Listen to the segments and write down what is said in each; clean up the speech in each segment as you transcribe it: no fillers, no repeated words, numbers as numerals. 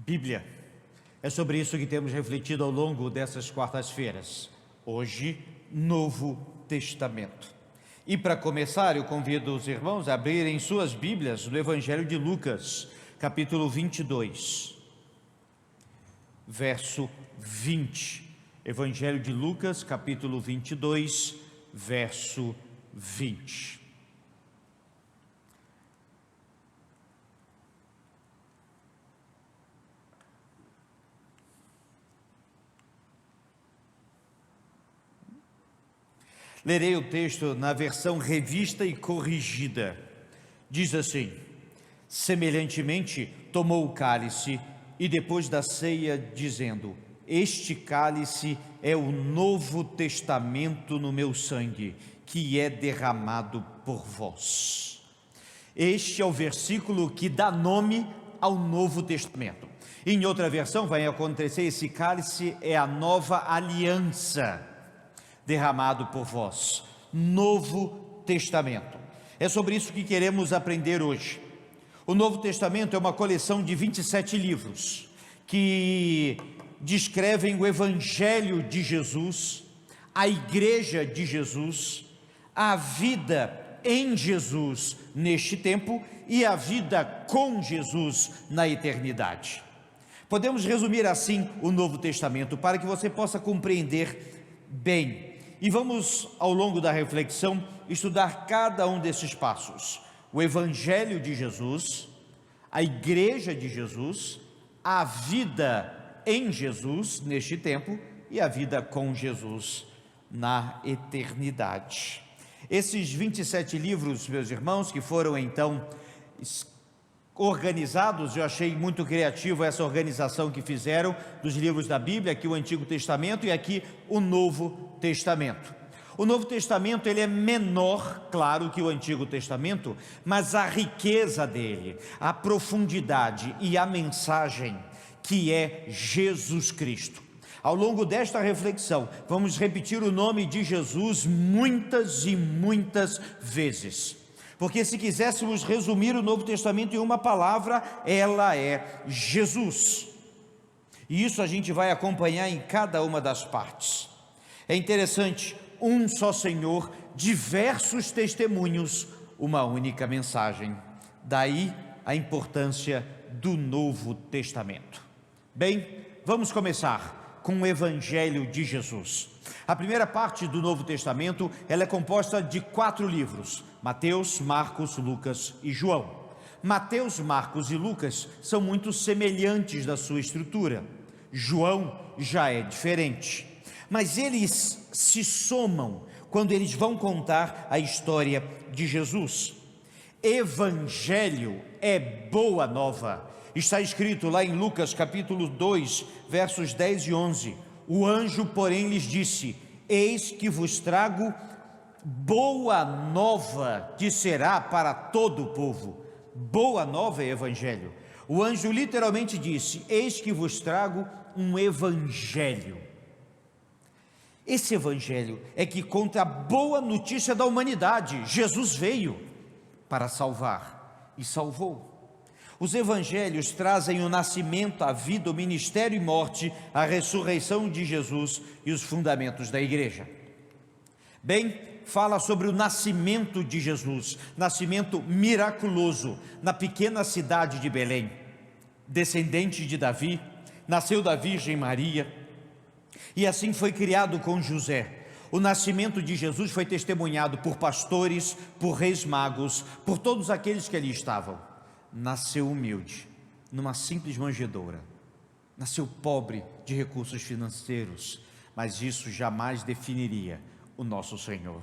Bíblia. É sobre isso que temos refletido ao longo dessas quartas-feiras. Hoje, Novo Testamento. E para começar, eu convido os irmãos a abrirem suas Bíblias no Evangelho de Lucas, capítulo 22, verso 20. Evangelho de Lucas, capítulo 22, verso 20. Lerei o texto na versão revista e corrigida. Diz assim: semelhantemente, tomou o cálice e depois da ceia, dizendo: este cálice é o novo testamento no meu sangue, que é derramado por vós. Este é o versículo que dá nome ao Novo Testamento. Em outra versão vai acontecer: esse cálice é a nova aliança derramado por vós. Novo Testamento. É sobre isso que queremos aprender hoje. O Novo Testamento é uma coleção de 27 livros que descrevem o Evangelho de Jesus, a Igreja de Jesus, a vida em Jesus neste tempo e a vida com Jesus na eternidade. Podemos resumir assim o Novo Testamento para que você possa compreender bem. E vamos, ao longo da reflexão, estudar cada um desses passos: o Evangelho de Jesus, a Igreja de Jesus, a vida em Jesus neste tempo e a vida com Jesus na eternidade. Esses 27 livros, meus irmãos, que foram então organizados, eu achei muito criativo essa organização que fizeram dos livros da Bíblia, aqui o Antigo Testamento e aqui o Novo Testamento. O Novo Testamento ele é menor, claro, que o Antigo Testamento, mas a riqueza dele, a profundidade e a mensagem que é Jesus Cristo. Ao longo desta reflexão, vamos repetir o nome de Jesus muitas e muitas vezes. Porque se quiséssemos resumir o Novo Testamento em uma palavra, ela é Jesus. E isso a gente vai acompanhar em cada uma das partes. É interessante, um só Senhor, diversos testemunhos, uma única mensagem. Daí a importância do Novo Testamento. Bem, vamos começar com o Evangelho de Jesus. A primeira parte do Novo Testamento, ela é composta de 4 livros: Mateus, Marcos, Lucas e João. Mateus, Marcos e Lucas são muito semelhantes na sua estrutura. João já é diferente, mas eles se somam quando eles vão contar a história de Jesus. Evangelho é boa nova. Está escrito lá em Lucas capítulo 2, versos 10 e 11. O anjo, porém, lhes disse: eis que vos trago boa nova, que será para todo o povo. Boa nova é evangelho. O anjo literalmente disse: eis que vos trago um evangelho. Esse evangelho é que conta a boa notícia da humanidade. Jesus veio para salvar e salvou. Os evangelhos trazem o nascimento, a vida, o ministério e morte, a ressurreição de Jesus e os fundamentos da igreja. Bem, fala sobre o nascimento de Jesus, nascimento miraculoso na pequena cidade de Belém. Descendente de Davi, nasceu da Virgem Maria e assim foi criado com José. O nascimento de Jesus foi testemunhado por pastores, por reis magos, por todos aqueles que ali estavam. Nasceu humilde, numa simples manjedoura. Nasceu pobre de recursos financeiros, mas isso jamais definiria o nosso Senhor.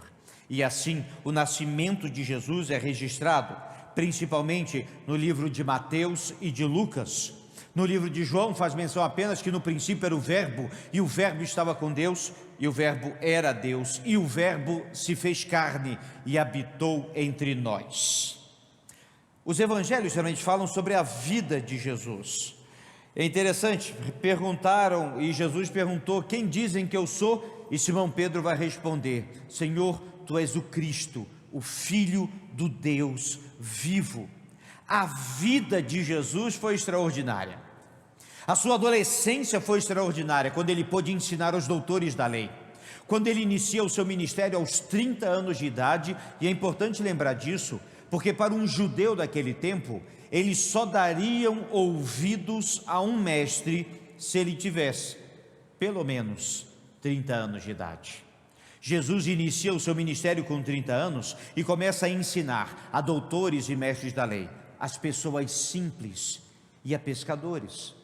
E assim, o nascimento de Jesus é registrado, principalmente no livro de Mateus e de Lucas. No livro de João faz menção apenas que no princípio era o Verbo, e o Verbo estava com Deus, e o Verbo era Deus, e o Verbo se fez carne e habitou entre nós. Os evangelhos geralmente falam sobre a vida de Jesus. É interessante, perguntaram, e Jesus perguntou: quem dizem que eu sou? E Simão Pedro vai responder: Senhor, tu és o Cristo, o Filho do Deus vivo. A vida de Jesus foi extraordinária. A sua adolescência foi extraordinária, quando ele pôde ensinar aos doutores da lei. Quando ele inicia o seu ministério aos 30 anos de idade, e é importante lembrar disso, porque para um judeu daquele tempo, eles só dariam ouvidos a um mestre se ele tivesse pelo menos 30 anos de idade. Jesus inicia o seu ministério com 30 anos e começa a ensinar a doutores e mestres da lei, às pessoas simples e a pescadores,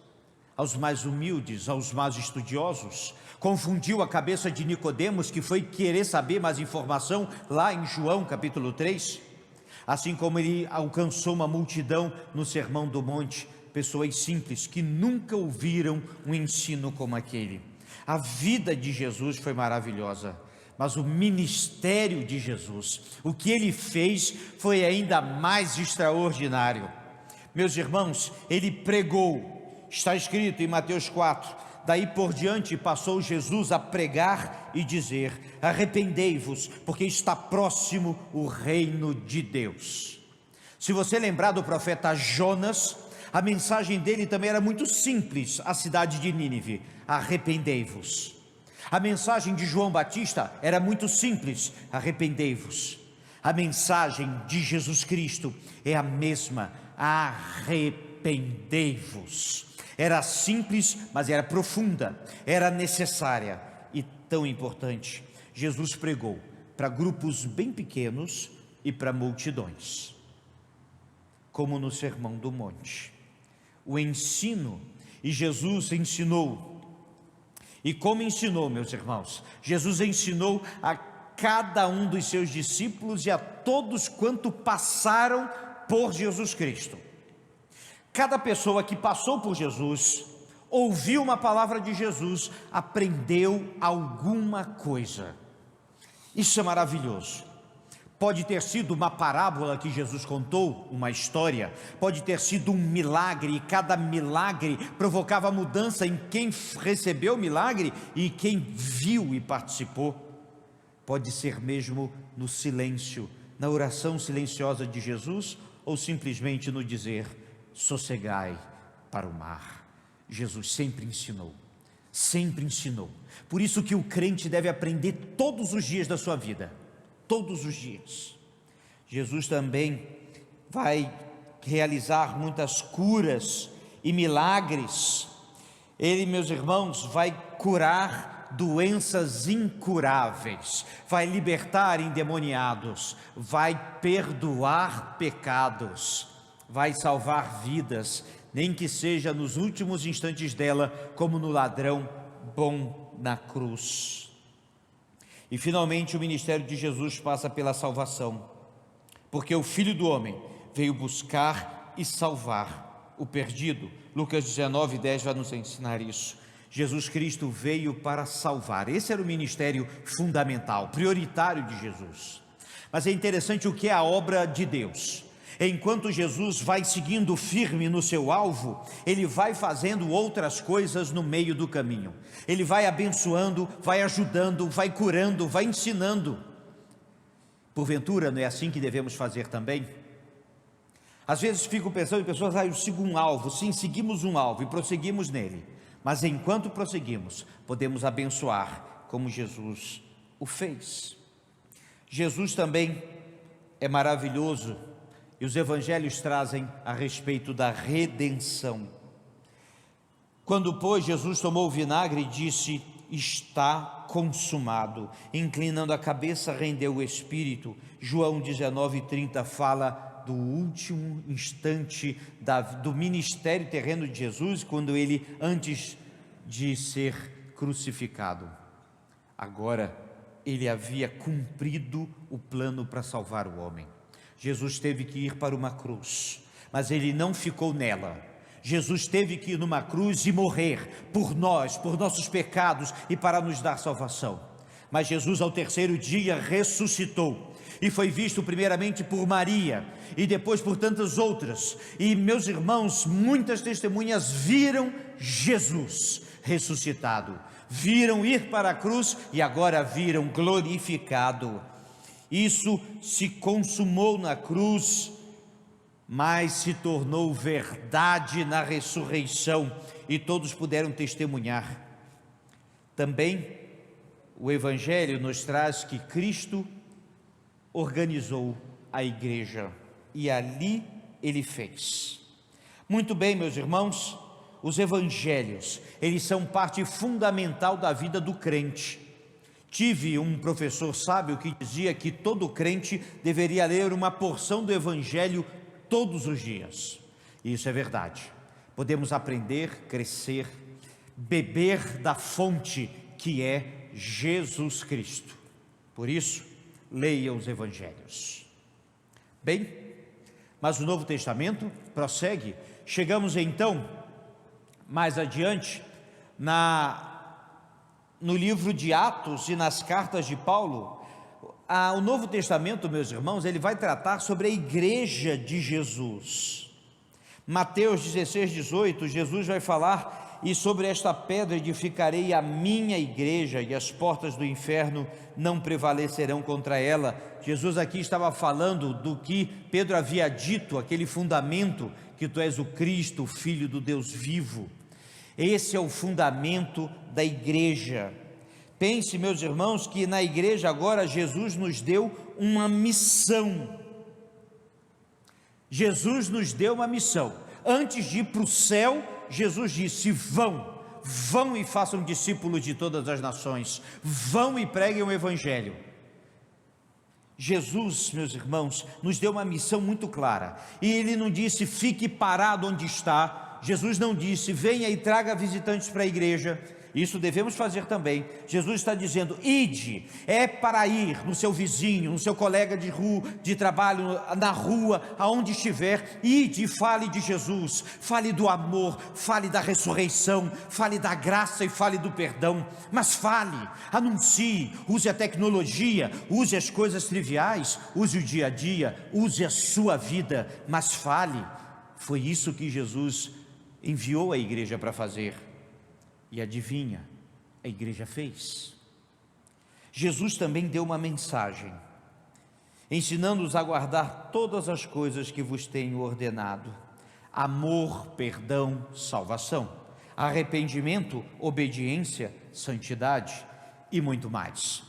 aos mais humildes, aos mais estudiosos. Confundiu a cabeça de Nicodemos, que foi querer saber mais informação lá em João capítulo 3, assim como ele alcançou uma multidão no Sermão do Monte, pessoas simples que nunca ouviram um ensino como aquele. A vida de Jesus foi maravilhosa, mas o ministério de Jesus, o que ele fez, foi ainda mais extraordinário. Meus irmãos, ele pregou, está escrito em Mateus 4, daí por diante passou Jesus a pregar e dizer: arrependei-vos, porque está próximo o reino de Deus. Se você lembrar do profeta Jonas, a mensagem dele também era muito simples à cidade de Nínive: arrependei-vos. A mensagem de João Batista era muito simples: arrependei-vos. A mensagem de Jesus Cristo é a mesma: arrependei-vos. Era simples, mas era profunda, era necessária e tão importante. Jesus pregou para grupos bem pequenos e para multidões, como no Sermão do Monte. O ensino, e Jesus ensinou. E como ensinou, meus irmãos? Jesus ensinou a cada um dos seus discípulos e a todos quanto passaram por Jesus Cristo. Cada pessoa que passou por Jesus, ouviu uma palavra de Jesus, aprendeu alguma coisa. Isso é maravilhoso. Pode ter sido uma parábola que Jesus contou, uma história, pode ter sido um milagre, e cada milagre provocava mudança em quem recebeu o milagre e quem viu e participou. Pode ser mesmo no silêncio, na oração silenciosa de Jesus, ou simplesmente no dizer: sossegai para o mar. Jesus sempre ensinou, sempre ensinou. Por isso que o crente deve aprender todos os dias da sua vida, todos os dias. Jesus também vai realizar muitas curas e milagres. Ele, meus irmãos, vai curar doenças incuráveis, vai libertar endemoniados, vai perdoar pecados, vai salvar vidas, nem que seja nos últimos instantes dela, como no ladrão bom na cruz. E finalmente o ministério de Jesus passa pela salvação, porque o Filho do Homem veio buscar e salvar o perdido. Lucas 19:10 vai nos ensinar isso. Jesus Cristo veio para salvar. Esse era o ministério fundamental, prioritário de Jesus. Mas é interessante o que é a obra de Deus. Enquanto Jesus vai seguindo firme no seu alvo, ele vai fazendo outras coisas no meio do caminho. Ele vai abençoando, vai ajudando, vai curando, vai ensinando. Porventura, não é assim que devemos fazer também? Às vezes fico pensando em pessoas: eu sigo um alvo. Sim, seguimos um alvo e prosseguimos nele. Mas enquanto prosseguimos, podemos abençoar como Jesus o fez. Jesus também é maravilhoso. E os evangelhos trazem a respeito da redenção. Quando, pois, Jesus tomou o vinagre e disse: está consumado, inclinando a cabeça, rendeu o espírito. João 19:30 fala do último instante do ministério terreno de Jesus, quando ele, antes de ser crucificado, agora ele havia cumprido o plano para salvar o homem. Jesus teve que ir para uma cruz, mas ele não ficou nela. Jesus teve que ir numa cruz e morrer por nós, por nossos pecados e para nos dar salvação. Mas Jesus, ao terceiro dia, ressuscitou e foi visto primeiramente por Maria e depois por tantas outras. E, meus irmãos, muitas testemunhas viram Jesus ressuscitado, viram ir para a cruz e agora viram glorificado. Isso se consumou na cruz mas se tornou verdade na ressurreição e todos puderam testemunhar. Também o Evangelho nos traz que Cristo organizou a igreja e ali ele fez. Muito bem, meus irmãos, os evangelhos, eles são parte fundamental da vida do crente. Tive um professor sábio que dizia que todo crente deveria ler uma porção do evangelho todos os dias. Isso é verdade. Podemos aprender, crescer, beber da fonte que é Jesus Cristo. Por isso, leia os evangelhos. Bem, mas o Novo Testamento prossegue. Chegamos então, mais adiante, no livro de Atos e nas cartas de Paulo. O Novo Testamento, meus irmãos, ele vai tratar sobre a igreja de Jesus. Mateus 16, 18, Jesus vai falar: e sobre esta pedra edificarei a minha igreja, e as portas do inferno não prevalecerão contra ela. Jesus aqui estava falando do que Pedro havia dito, aquele fundamento, que tu és o Cristo, o Filho do Deus vivo. Esse é o fundamento da igreja. Pense, meus irmãos, que na igreja agora Jesus nos deu uma missão. Jesus nos deu uma missão. Antes de ir para o céu, Jesus disse: vão e façam discípulos de todas as nações, vão e preguem o evangelho. Jesus, meus irmãos, nos deu uma missão muito clara, e ele não disse: fique parado onde está. Jesus não disse: venha e traga visitantes para a igreja. Isso devemos fazer também. Jesus está dizendo: ide, é para ir no seu vizinho, no seu colega de rua, de trabalho, na rua, aonde estiver. Ide e fale de Jesus, fale do amor, fale da ressurreição, fale da graça e fale do perdão. Mas fale, anuncie, use a tecnologia, use as coisas triviais, use o dia a dia, use a sua vida, mas fale. Foi isso que Jesus enviou a igreja para fazer. E adivinha, a igreja fez. Jesus também deu uma mensagem, ensinando-os a guardar todas as coisas que vos tenho ordenado: amor, perdão, salvação, arrependimento, obediência, santidade e muito mais.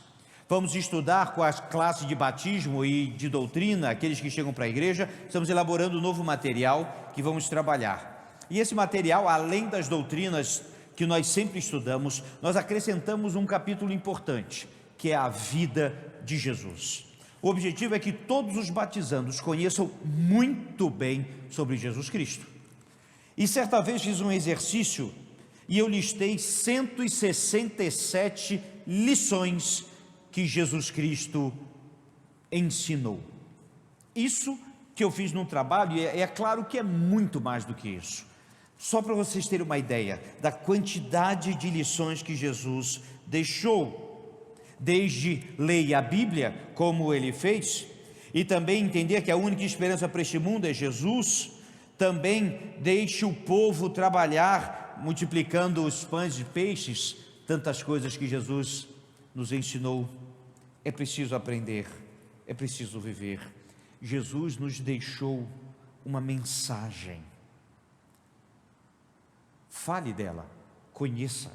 Vamos estudar com as classes de batismo e de doutrina, aqueles que chegam para a igreja. Estamos elaborando um novo material que vamos trabalhar. E esse material, além das doutrinas que nós sempre estudamos, nós acrescentamos um capítulo importante, que é a vida de Jesus. O objetivo é que todos os batizandos conheçam muito bem sobre Jesus Cristo. E certa vez fiz um exercício e eu listei 167 lições que Jesus Cristo ensinou. Isso que eu fiz num trabalho, e é claro que é muito mais do que isso. Só para vocês terem uma ideia da quantidade de lições que Jesus deixou, desde ler a Bíblia, como ele fez, e também entender que a única esperança para este mundo é Jesus. Também deixe o povo trabalhar, multiplicando os pães e peixes, tantas coisas que Jesus nos ensinou. É preciso aprender, é preciso viver. Jesus nos deixou uma mensagem. Fale dela, conheça.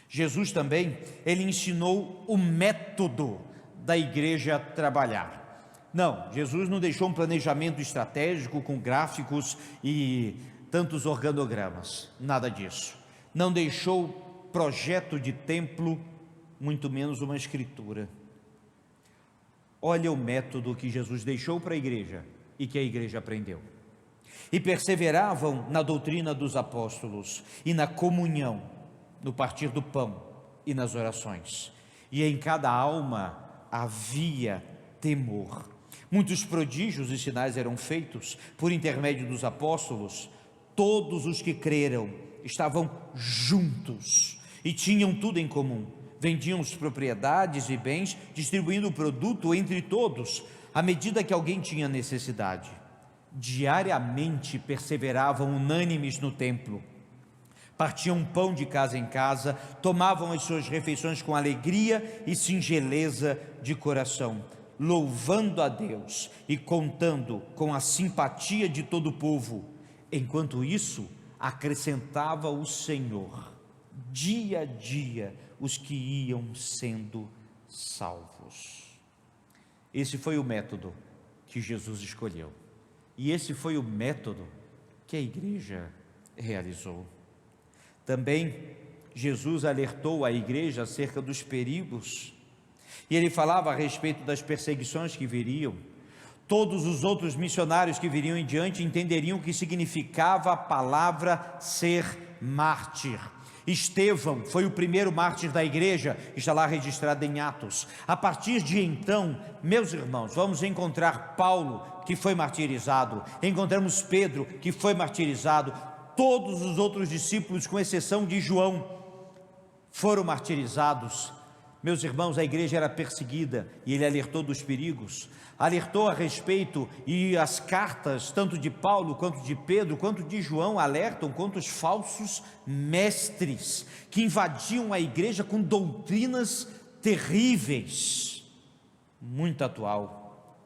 Jesus também, ele ensinou o método da igreja trabalhar. Não, Jesus não deixou um planejamento estratégico com gráficos e tantos organogramas, nada disso. Não deixou projeto de templo, muito menos uma escritura. Olha o método que Jesus deixou para a igreja e que a igreja aprendeu. E perseveravam na doutrina dos apóstolos e na comunhão, no partir do pão e nas orações. E em cada alma havia temor. Muitos prodígios e sinais eram feitos por intermédio dos apóstolos. Todos os que creram estavam juntos e tinham tudo em comum. Vendiam as propriedades e bens, distribuindo o produto entre todos, à medida que alguém tinha necessidade. Diariamente perseveravam unânimes no templo, partiam pão de casa em casa, tomavam as suas refeições com alegria e singeleza de coração, louvando a Deus e contando com a simpatia de todo o povo. Enquanto isso, acrescentava o Senhor, dia a dia, os que iam sendo salvos. Esse foi o método que Jesus escolheu, e esse foi o método que a igreja realizou. Também Jesus alertou a igreja acerca dos perigos, e ele falava a respeito das perseguições que viriam. Todos os outros missionários que viriam em diante entenderiam o que significava a palavra ser mártir. Estevão foi o primeiro mártir da igreja, está lá registrado em Atos. A partir de então, meus irmãos, vamos encontrar Paulo, que foi martirizado, encontramos Pedro, que foi martirizado, todos os outros discípulos, com exceção de João, foram martirizados. Meus irmãos, a igreja era perseguida e ele alertou dos perigos, alertou a respeito, e as cartas, tanto de Paulo, quanto de Pedro, quanto de João, alertam contra os falsos mestres, que invadiam a igreja com doutrinas terríveis, muito atual.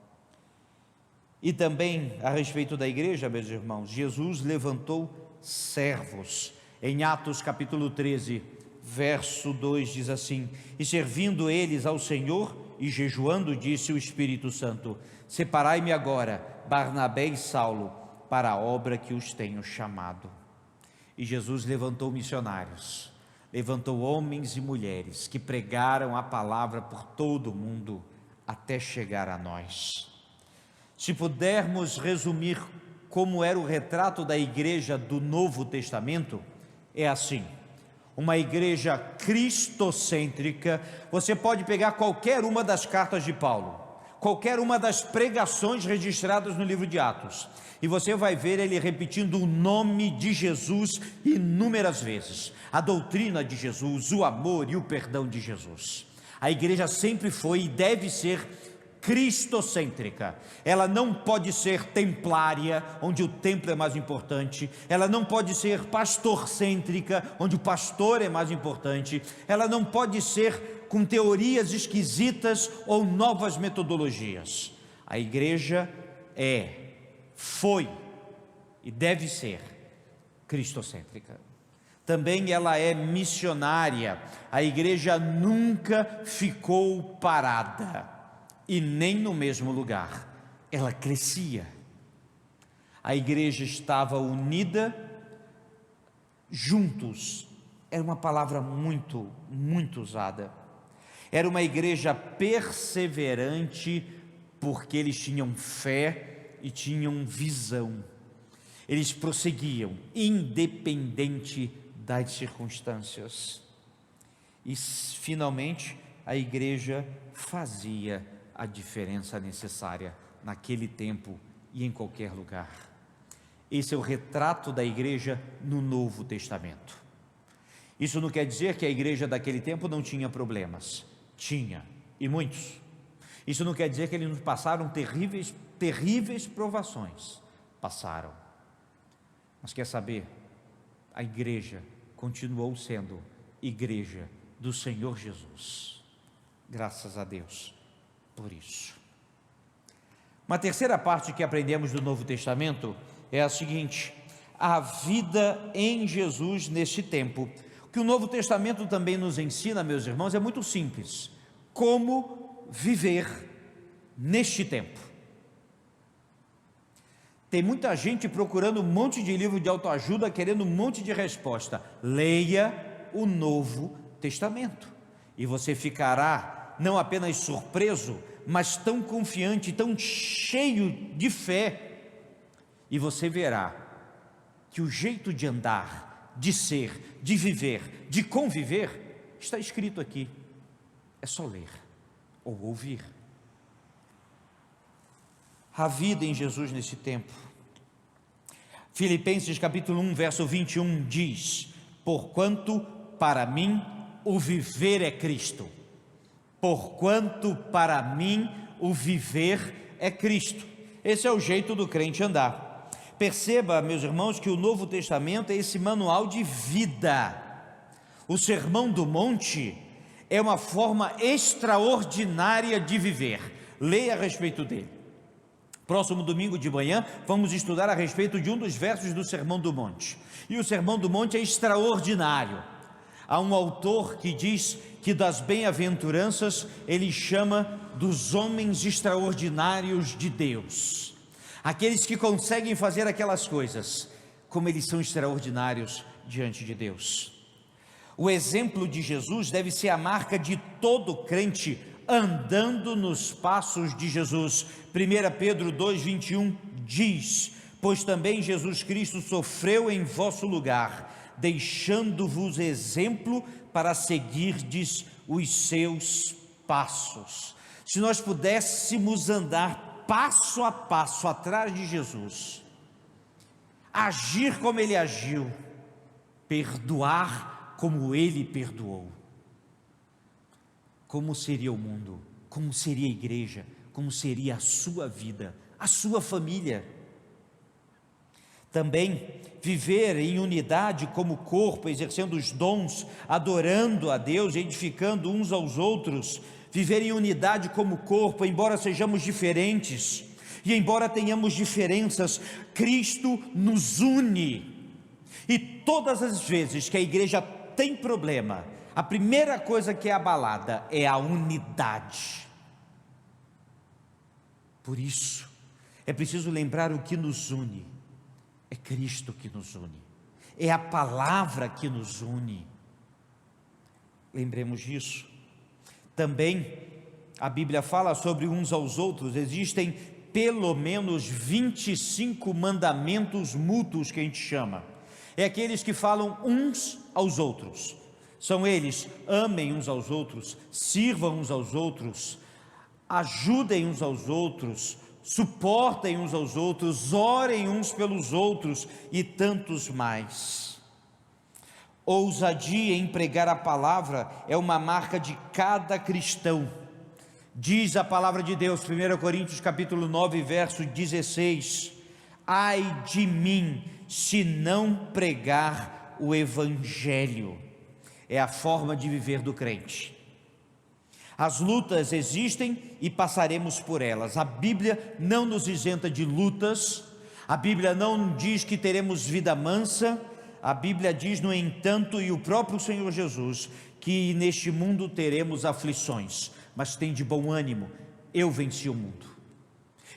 E também a respeito da igreja, meus irmãos, Jesus levantou servos. Em Atos capítulo 13, verso 2 diz assim: e servindo eles ao Senhor e jejuando, disse o Espírito Santo: separai-me agora Barnabé e Saulo para a obra que os tenho chamado. E Jesus levantou missionários, levantou homens e mulheres que pregaram a palavra por todo o mundo até chegar a nós. Se pudermos resumir como era o retrato da igreja do Novo Testamento, é assim: uma igreja cristocêntrica. Você pode pegar qualquer uma das cartas de Paulo, qualquer uma das pregações registradas no livro de Atos, e você vai ver ele repetindo o nome de Jesus inúmeras vezes, a doutrina de Jesus, o amor e o perdão de Jesus. A igreja sempre foi e deve ser cristocêntrica. Ela não pode ser templária, onde o templo é mais importante. Ela não pode ser pastorcêntrica, onde o pastor é mais importante. Ela não pode ser com teorias esquisitas ou novas metodologias. A igreja foi e deve ser cristocêntrica. Também ela é missionária. A igreja nunca ficou parada e nem no mesmo lugar, ela crescia. A igreja estava unida, juntos, era uma palavra muito usada. Era uma igreja perseverante, porque eles tinham fé e tinham visão. Eles prosseguiam, independente das circunstâncias. E finalmente a igreja fazia a diferença necessária naquele tempo e em qualquer lugar. Esse é o retrato da igreja no Novo Testamento. Isso não quer dizer que a igreja daquele tempo não tinha problemas. Tinha, e muitos. Isso não quer dizer que eles nos passaram terríveis provações. Passaram. Mas quer saber? A igreja continuou sendo igreja do Senhor Jesus. Graças a Deus por isso. Uma terceira parte que aprendemos do Novo Testamento é a seguinte: a vida em Jesus neste tempo. O que o Novo Testamento também nos ensina, meus irmãos, é muito simples: como viver neste tempo. Tem muita gente procurando um monte de livro de autoajuda, querendo um monte de resposta. Leia o Novo Testamento e você ficará não apenas surpreso, mas tão confiante, tão cheio de fé, e você verá que o jeito de andar, de ser, de viver, de conviver, está escrito aqui. É só ler ou ouvir. A vida em Jesus nesse tempo. Filipenses capítulo 1, verso 21 diz: porquanto para mim o viver é Cristo. Porquanto para mim o viver é Cristo. Esse é o jeito do crente andar. Perceba, meus irmãos, que o Novo Testamento é esse manual de vida. O Sermão do Monte é uma forma extraordinária de viver. Leia a respeito dele. Próximo domingo de manhã, vamos estudar a respeito de um dos versos do Sermão do Monte. E o Sermão do Monte é extraordinário. Há um autor que diz que das bem-aventuranças ele chama dos homens extraordinários de Deus. Aqueles que conseguem fazer aquelas coisas, como eles são extraordinários diante de Deus. O exemplo de Jesus deve ser a marca de todo crente andando nos passos de Jesus. 1 Pedro 2,21 diz: pois também Jesus Cristo sofreu em vosso lugar, deixando-vos exemplo para seguirdes os seus passos. Se nós pudéssemos andar passo a passo atrás de Jesus, agir como ele agiu, perdoar como ele perdoou, como seria o mundo, como seria a igreja, como seria a sua vida, a sua família. Também viver em unidade como corpo, exercendo os dons, adorando a Deus, edificando uns aos outros. Viver em unidade como corpo, embora sejamos diferentes e embora tenhamos diferenças, Cristo nos une. E todas as vezes que a igreja tem problema, a primeira coisa que é abalada é a unidade. Por isso, é preciso lembrar o que nos une. É Cristo que nos une, é a palavra que nos une. Lembremos disso. Também a Bíblia fala sobre uns aos outros. Existem pelo menos 25 mandamentos mútuos que a gente chama. É aqueles que falam uns aos outros. São eles: amem uns aos outros, sirvam uns aos outros, ajudem uns aos outros, suportem uns aos outros, orem uns pelos outros e tantos mais. Ousadia em pregar a palavra é uma marca de cada cristão. Diz a palavra de Deus, 1 Coríntios capítulo 9, verso 16: ai de mim, se não pregar o evangelho. É a forma de viver do crente. As lutas existem e passaremos por elas. A Bíblia não nos isenta de lutas. A Bíblia não diz que teremos vida mansa. A Bíblia diz, no entanto, e o próprio Senhor Jesus, que neste mundo teremos aflições, mas tem de bom ânimo, eu venci o mundo.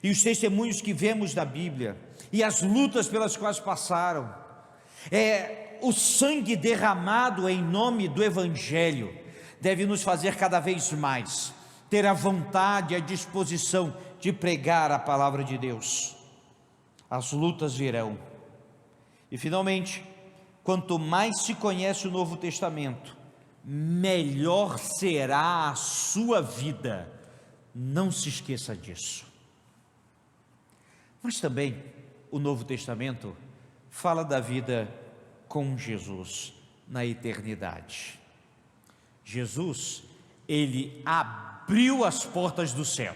E os testemunhos que vemos na Bíblia, e as lutas pelas quais passaram, o sangue derramado em nome do Evangelho, deve nos fazer cada vez mais ter a vontade e a disposição de pregar a palavra de Deus. As lutas virão. E finalmente, quanto mais se conhece o Novo Testamento, melhor será a sua vida. Não se esqueça disso. Mas também o Novo Testamento fala da vida com Jesus na eternidade. Jesus, ele abriu as portas do céu.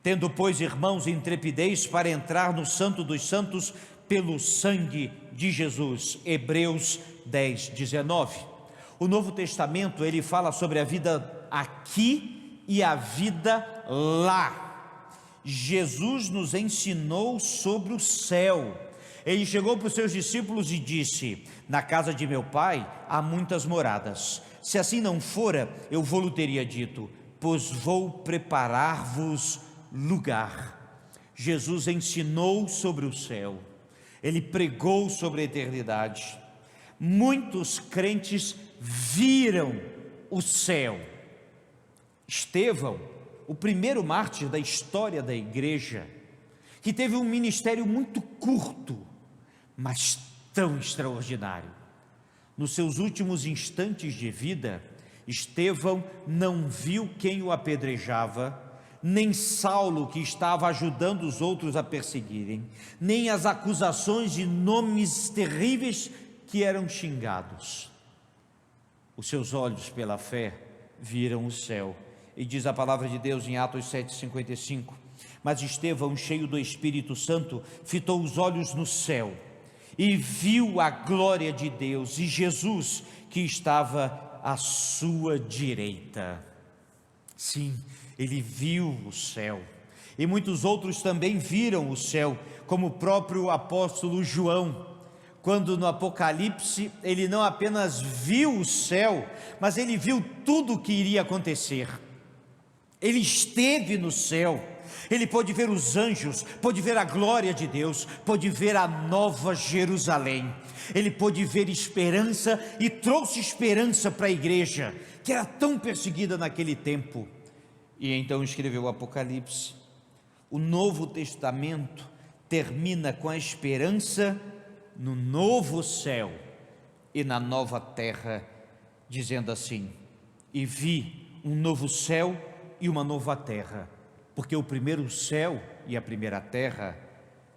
Tendo, pois, irmãos, intrepidez para entrar no Santo dos Santos pelo sangue de Jesus. Hebreus 10, 19. O Novo Testamento, ele fala sobre a vida aqui e a vida lá. Jesus nos ensinou sobre o céu. Ele chegou para os seus discípulos e disse: na casa de meu pai há muitas moradas. Se assim não fora, eu vou-lhe teria dito, pois vou preparar-vos lugar. Jesus ensinou sobre o céu. Ele pregou sobre a eternidade. Muitos crentes viram o céu. Estevão, o primeiro mártir da história da igreja, que teve um ministério muito curto, mas tão extraordinário. Nos seus últimos instantes de vida, Estevão não viu quem o apedrejava, nem Saulo, que estava ajudando os outros a perseguirem, nem as acusações de nomes terríveis que eram xingados. Os seus olhos, pela fé, viram o céu. E diz a palavra de Deus em Atos 7,55: mas Estevão, cheio do Espírito Santo, fitou os olhos no céu e viu a glória de Deus e Jesus que estava à sua direita. Sim, ele viu o céu, e muitos outros também viram o céu, como o próprio apóstolo João, quando no Apocalipse ele não apenas viu o céu, mas ele viu tudo o que iria acontecer. Ele esteve no céu, ele pôde ver os anjos, pôde ver a glória de Deus, pôde ver a nova Jerusalém, ele pôde ver esperança e trouxe esperança para a igreja, que era tão perseguida naquele tempo. E então escreveu o Apocalipse. O Novo Testamento termina com a esperança no novo céu e na nova terra, dizendo assim: e vi um novo céu e uma nova terra, porque o primeiro céu e a primeira terra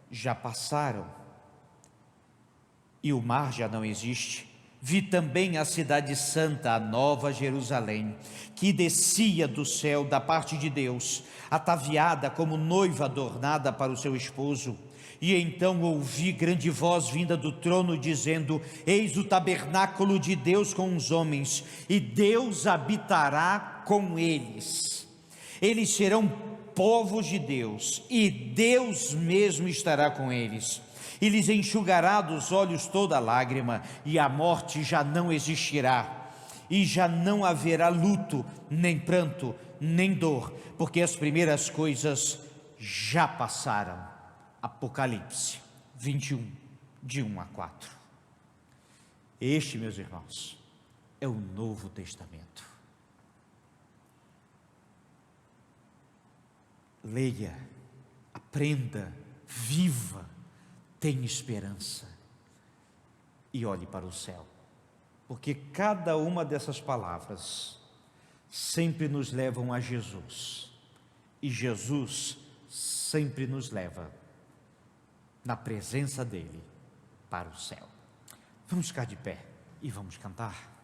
já passaram, e o mar já não existe. Vi também a cidade santa, a nova Jerusalém, que descia do céu da parte de Deus, ataviada como noiva adornada para o seu esposo. E então ouvi grande voz vinda do trono, dizendo: eis o tabernáculo de Deus com os homens, e Deus habitará com eles. Eles serão povos de Deus, e Deus mesmo estará com eles, e lhes enxugará dos olhos toda lágrima, e a morte já não existirá, e já não haverá luto, nem pranto, nem dor, porque as primeiras coisas já passaram. Apocalipse 21, de 1 a 4. Este, meus irmãos, é o Novo Testamento. Leia, aprenda, viva, tenha esperança e olhe para o céu, porque cada uma dessas palavras sempre nos levam a Jesus, e Jesus sempre nos leva na presença dele para o céu. Vamos ficar de pé e vamos cantar.